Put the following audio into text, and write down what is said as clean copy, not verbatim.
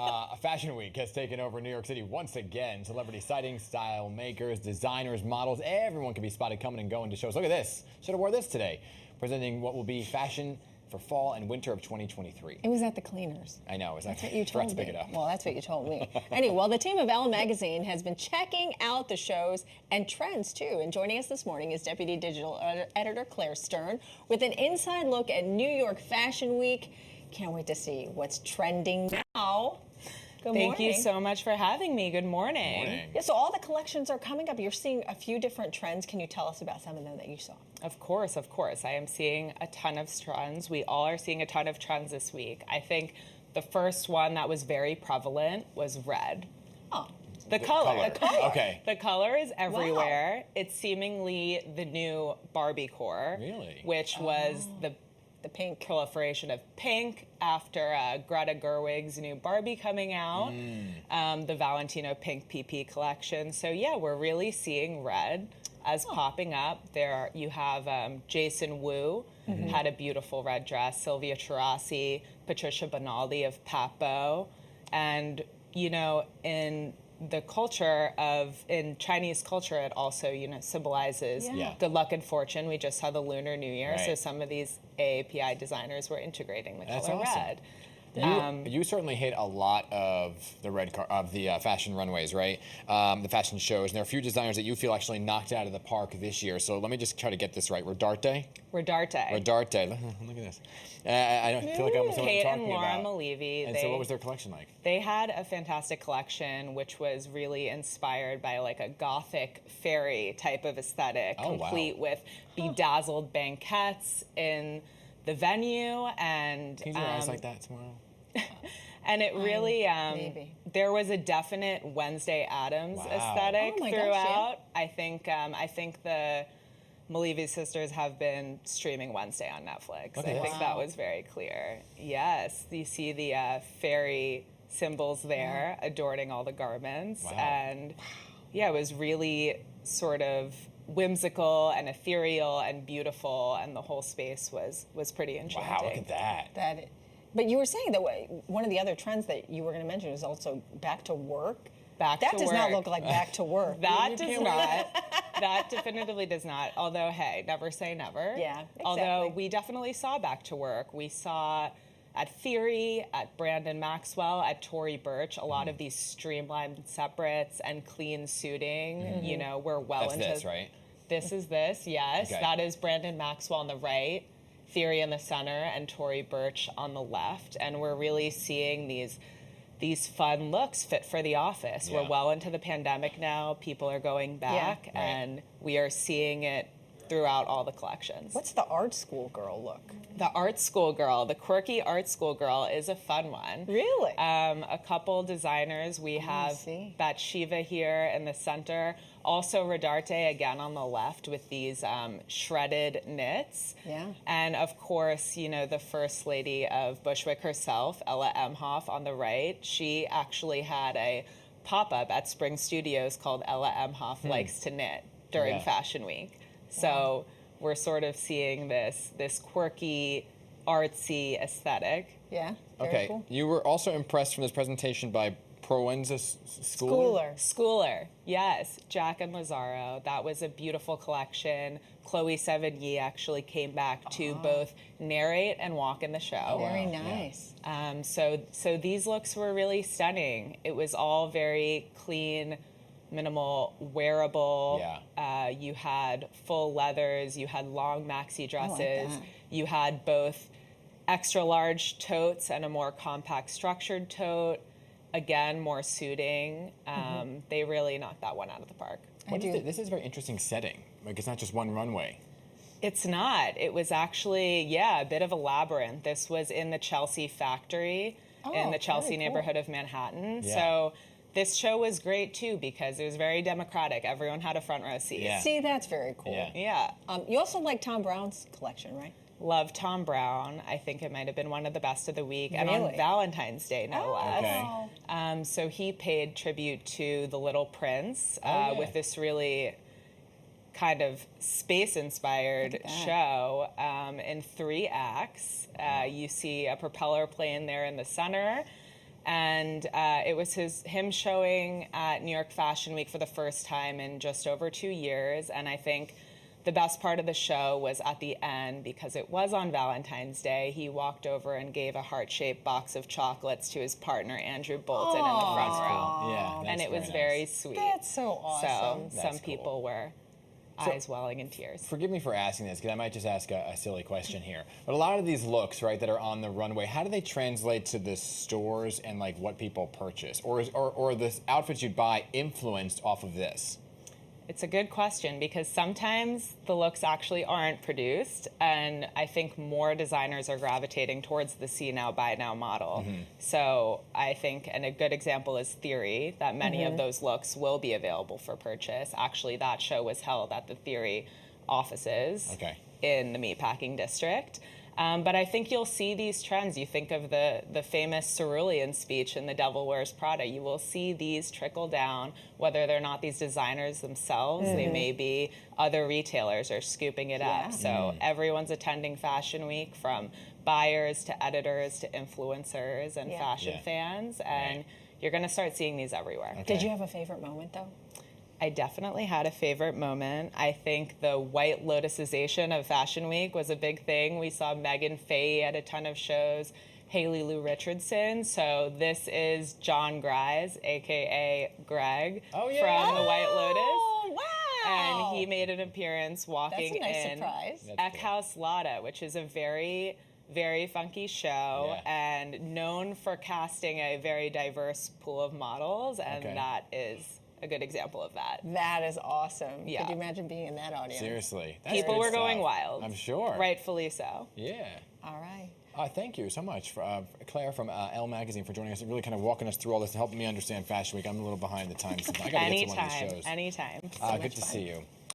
A fashion week has taken over New York City once again. Celebrity sightings, style makers, designers, models, everyone can be spotted coming and going to shows. Look at this. Should have wore this today. Presenting what will be fashion for fall and winter of 2023. It was at the cleaners. I know. That's what you told me. Pick it up. Well, that's what you told me. Anyway, well, the team of Elle Magazine has been checking out the shows and trends, too. And joining us this morning is Deputy Digital Editor Claire Stern with an inside look at New York Fashion Week. Can't wait to see what's trending now. Good morning. Thank you so much for having me. Good morning. Good morning. Yeah, so all the collections are coming up. You're seeing a few different trends. Can you tell us about some of them that you saw? Of course, of course. I am seeing a ton of trends. We all are seeing a ton of trends this week. I think the first one that was very prevalent was red. Oh. The color. The color. Okay. The color is everywhere. Wow. It's seemingly the new Barbie core. Really? Which was the pink proliferation of pink after Greta Gerwig's new Barbie coming out, the Valentino Pink PP collection. So yeah, we're really seeing red as popping up. There you have Jason Wu had a beautiful red dress, Sylvia Taurasi, Patricia Bonaldi of Papo, and you know in the culture in Chinese culture, it also, symbolizes good luck and fortune. We just saw the Lunar New Year, so some of these AAPI designers were integrating the color red. You certainly hit a lot of the fashion runways, right? The fashion shows. And there are a few designers that you feel actually knocked out of the park this year. So let me just try to get this right. Rodarte? Rodarte. Rodarte. Look at this. I don't feel like I almost know what I'm Kate talking and Laura about. Malevi. And so what was their collection like? They had a fantastic collection, which was really inspired by like a gothic fairy type of aesthetic, complete with bedazzled banquettes in the venue. And can you do your eyes like that tomorrow? And it really, there was a definite Wednesday Addams aesthetic throughout. Gosh, yeah. I think the Malevi sisters have been streaming Wednesday on Netflix. Okay, I think that was very clear. Yes, you see the fairy symbols there adorning all the garments. And yeah, it was really sort of whimsical and ethereal and beautiful, and the whole space was pretty enchanting. Wow, look at that. But you were saying that one of the other trends that you were going to mention is also back to work. That does not look like back to work. That does not. That definitively does not. Although, hey, never say never. Yeah, exactly. Although we definitely saw back to work. We saw at Theory, at Brandon Maxwell, at Tory Burch, a lot of these streamlined separates and clean suiting. You know, we're well into this, right? This is this, yes. Okay. That is Brandon Maxwell on the right, Theory in the center, and Tory Burch on the left. And we're really seeing these fun looks fit for the office. Yeah. We're well into the pandemic now. People are going back, and we are seeing it throughout all the collections. What's the art school girl look? The art school girl, the quirky art school girl is a fun one. Really? A couple designers. We have Bathsheba here in the center. Also Rodarte again on the left with these shredded knits. Yeah. And of course, you know, the first lady of Bushwick herself, Ella Emhoff on the right. She actually had a pop-up at Spring Studios called Ella Emhoff Likes to Knit during Fashion Week. So we're sort of seeing this quirky, artsy aesthetic. Yeah. Okay. Cool. You were also impressed from this presentation by Proenza Schooler, yes. Jack and Lazaro. That was a beautiful collection. Chloe Sevigny actually came back to both narrate and walk in the show. Very nice. So these looks were really stunning. It was all very clean, minimal, wearable. Yeah. You had full leathers. You had long maxi dresses. that. You had both extra large totes and a more compact structured tote. Again, more suiting. They really knocked that one out of the park. This is a very interesting setting. Like, it's not just one runway. It's not. It was actually, a bit of a labyrinth. This was in the Chelsea factory in the Chelsea neighborhood of Manhattan. Yeah. So this show was great, too, because it was very democratic. Everyone had a front row seat. Yeah. See, that's very cool. Yeah. You also like Tom Brown's collection, right? Love Tom Brown. I think it might have been one of the best of the week. And Really? on Valentine's Day, no less. Okay. So he paid tribute to The Little Prince with this really kind of space-inspired show in 3 acts. You see a propeller plane there in the center. And and it was him showing at New York Fashion Week for the first time in just over 2 years. And I think the best part of the show was at the end, because it was on Valentine's Day. He walked over and gave a heart-shaped box of chocolates to his partner, Andrew Bolton, in the front row. Yeah, And it was nice. very sweet. That's so awesome. So That's some cool. people were eyes welling in tears. Forgive me for asking this, because I might just ask a silly question here. But a lot of these looks, right, that are on the runway, how do they translate to the stores and like what people purchase, or the outfits you'd buy influenced off of this? It's a good question, because sometimes the looks actually aren't produced, and I think more designers are gravitating towards the see now, buy now model. So I think, and a good example is Theory, that many of those looks will be available for purchase. Actually, that show was held at the Theory offices in the Meatpacking District. But I think you'll see these trends. You think of the famous Cerulean speech in The Devil Wears Prada. You will see these trickle down, whether they're not these designers themselves. They may be other retailers are scooping it up. So everyone's attending Fashion Week, from buyers to editors to influencers and fashion fans. And you're going to start seeing these everywhere. Did you have a favorite moment, though? I definitely had a favorite moment. I think the White Lotusization of Fashion Week was a big thing. We saw Megan Fahy at a ton of shows, Haley Lou Richardson. So this is John Grise, a.k.a. Greg, from the White Lotus. Oh, wow! And he made an appearance walking That's a nice in surprise. Eckhouse Lotta, which is a very, very funky show and known for casting a very diverse pool of models. And that is a good example of that. That is awesome. Yeah. Could you imagine being in that audience? Seriously. That's People good were going stuff. wild. I'm sure. Rightfully so. Yeah. All right. Thank you so much, for, Claire from Elle Magazine, for joining us and really kind of walking us through all this and helping me understand Fashion Week. I'm a little behind the times. I got to get to one of these shows. Anytime. Good to see you.